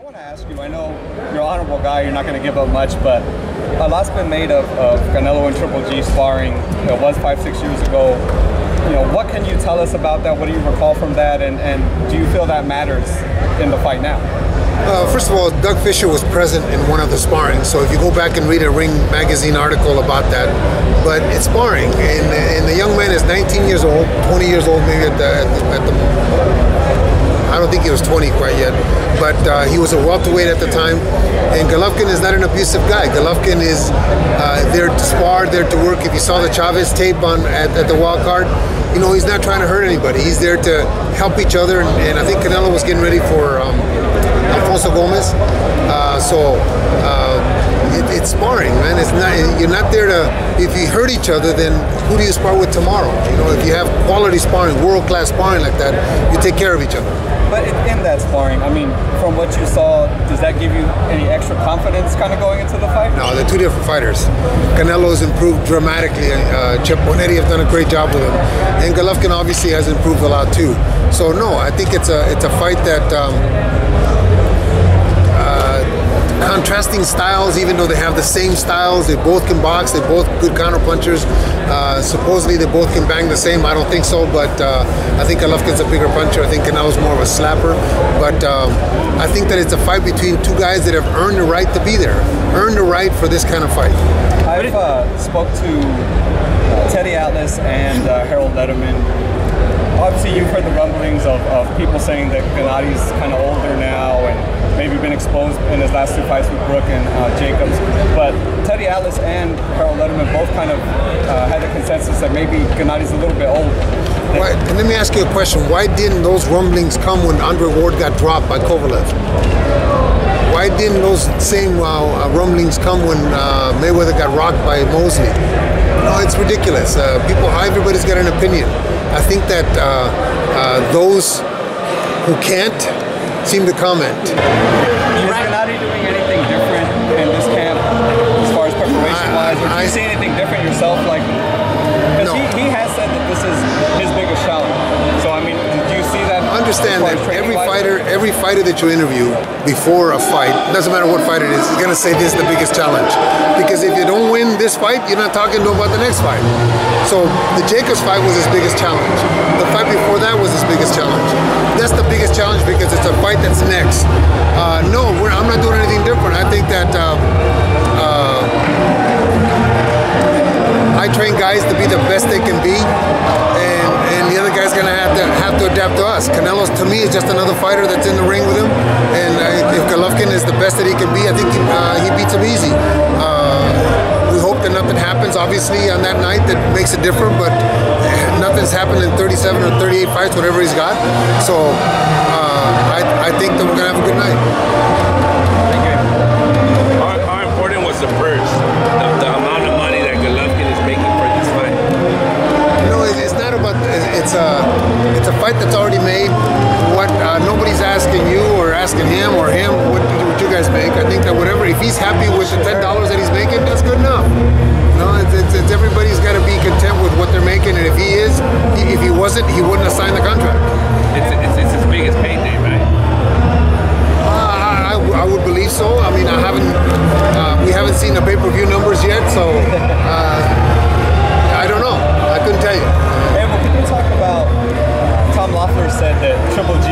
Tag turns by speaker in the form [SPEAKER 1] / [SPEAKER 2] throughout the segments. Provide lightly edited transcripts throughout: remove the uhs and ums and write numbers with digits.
[SPEAKER 1] want to ask you, I know you're an honorable guy, you're not going to give up much, but a lot's been made of Canelo and Triple G sparring. It was 5-6 years ago. You know, what can you tell us about that? What do you recall from that? And do you feel that matters in the fight now?
[SPEAKER 2] First of all, Doug Fisher was present in one of the sparring, so if you go back and read a Ring magazine article about that, but it's sparring, and the young man is 19 years old, 20 years old maybe at the I don't think he was 20 quite yet, but he was a welterweight at the time, and Golovkin is not an abusive guy. Golovkin is there to spar, there to work. If you saw the Chavez tape at the wild card, you know, he's not trying to hurt anybody. He's there to help each other, and I think Canelo was getting ready for Alfonso Gomez, it's sparring, man. It's not, you're not there to, if you hurt each other, then who do you spar with tomorrow? You know, if you have quality sparring, world-class sparring like that, you take care of each other.
[SPEAKER 1] But in that sparring, I mean, from what you saw, does that give you any extra confidence kind of going into the fight?
[SPEAKER 2] No, they're two different fighters. Canelo's improved dramatically. Chepo and Eddie have done a great job with him. And Golovkin obviously has improved a lot too. So no, I think it's a fight that contrasting styles, even though they have the same styles, they both can box, they're both good counter punchers. Supposedly they both can bang the same. I don't think so, but I think Golovkin's a bigger puncher. I think Canelo's more of a slapper. But I think that it's a fight between two guys that have earned the right to be there, earned the right for this kind of fight.
[SPEAKER 1] I've spoke to Teddy Atlas and Harold Letterman. Obviously, you've heard the rumblings of people saying that Gennady's kind of older now and maybe been exposed in his last two fights with Brook and Jacobs. But Teddy Atlas and Harold Letterman both kind of had a consensus that maybe Gennady's a little bit older.
[SPEAKER 2] Why, and let me ask you a question. Why didn't those rumblings come when Andre Ward got dropped by Kovalev? Why didn't those same rumblings come when Mayweather got rocked by Mosley? No, it's ridiculous. Everybody's got an opinion. I think that those who can't seem to comment.
[SPEAKER 1] Is Gennady doing anything different in this camp as far as preparation-wise? Or do you see anything different yourself? Like, because he has said that this is his biggest challenge. So I mean, do you see that?
[SPEAKER 2] Understand that every fighter that you interview before a fight, doesn't matter what fight it is going to say this is the biggest challenge. Because if you don't win this fight, you're not talking to him about the next fight. So the Jacobs fight was his biggest challenge. The fight before that was his biggest challenge. That's the biggest challenge because it's a fight that's next. No, I'm not doing anything different. I think that I train guys to be the best they can be, and the other guy's gonna have to adapt to us. Canelo, to me, is just another fighter that's in the ring with him, and if Golovkin is the best that he can be, I think he beats him easy. We hope that nothing happens, obviously, on that night that makes it different, but nothing's happened in 37 or 38 fights, whatever he's got. So I think that we're gonna have a good night.
[SPEAKER 3] Thank you. How important was the purse? The amount of money that Golovkin is making for this fight?
[SPEAKER 2] No, it's not about. It's a fight that's already made. What nobody's asking you or asking him or him what you guys make. I think that whatever, if he's happy with the $10 that he's making, that's good enough. No, it's everybody's got to be content with what they're making, and if he is, if he wasn't, he wouldn't have signed the contract.
[SPEAKER 3] It's his biggest payday, right?
[SPEAKER 2] I would believe so. I mean, we haven't seen the pay-per-view numbers yet, so I don't know. I couldn't tell you.
[SPEAKER 1] Abel, can you talk about, Tom Loeffler said that Triple G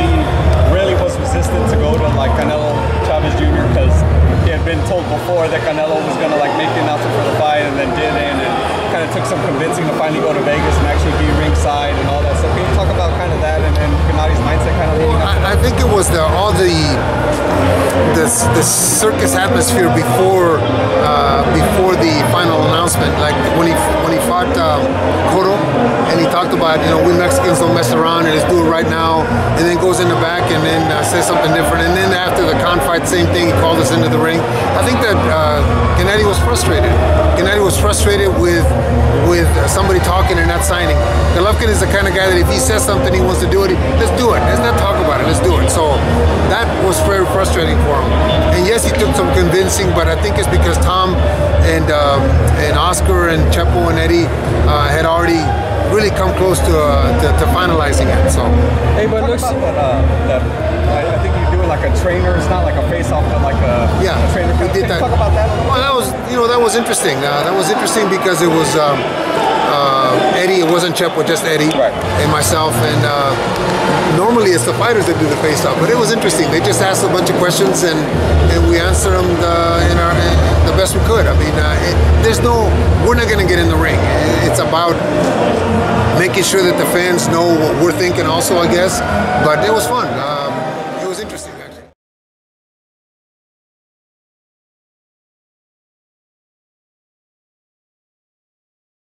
[SPEAKER 1] really was resistant to go to like Canelo Chavez Jr. because he had been told before that Canelo was going to like make the announcement for the fight and then didn't, and kind of took some convincing to finally go to Vegas and actually be ringside and all that stuff. Can you talk about kind of that and Gennady's mindset kind of leading up?
[SPEAKER 2] I think it was all the circus atmosphere before the final announcement. Like when he fought Cotto, and he talked about, you know, we Mexicans don't mess around and let's do it right now, and then goes in the back and then says something different, and then after the Khan fight, same thing, he called us into the ring. I think that Gennady was frustrated. Gennady was frustrated with somebody talking and not signing. Golovkin is the kind of guy that if he says something, he wants to do it, let's do it. Let's not talk about it, let's do it. So that was very frustrating for him. And yes, he took some convincing, but I think it's because Tom and Oscar and Chepo and Eddie had already really come close to finalizing it. So.
[SPEAKER 1] Hey, but looks. I think you're doing having like a trainer. It's not like a face-off, but like a trainer.
[SPEAKER 2] We did that.
[SPEAKER 1] Can you talk about that?
[SPEAKER 2] Well, that was interesting. That was interesting because it was Eddie. It wasn't Chep with just Eddie and myself. And normally it's the fighters that do the face-off, but it was interesting. They just asked a bunch of questions and we answered them in the best we could. I mean, we're not going to get in the ring. It's about making sure that the fans know what we're thinking also, I guess. But it was fun.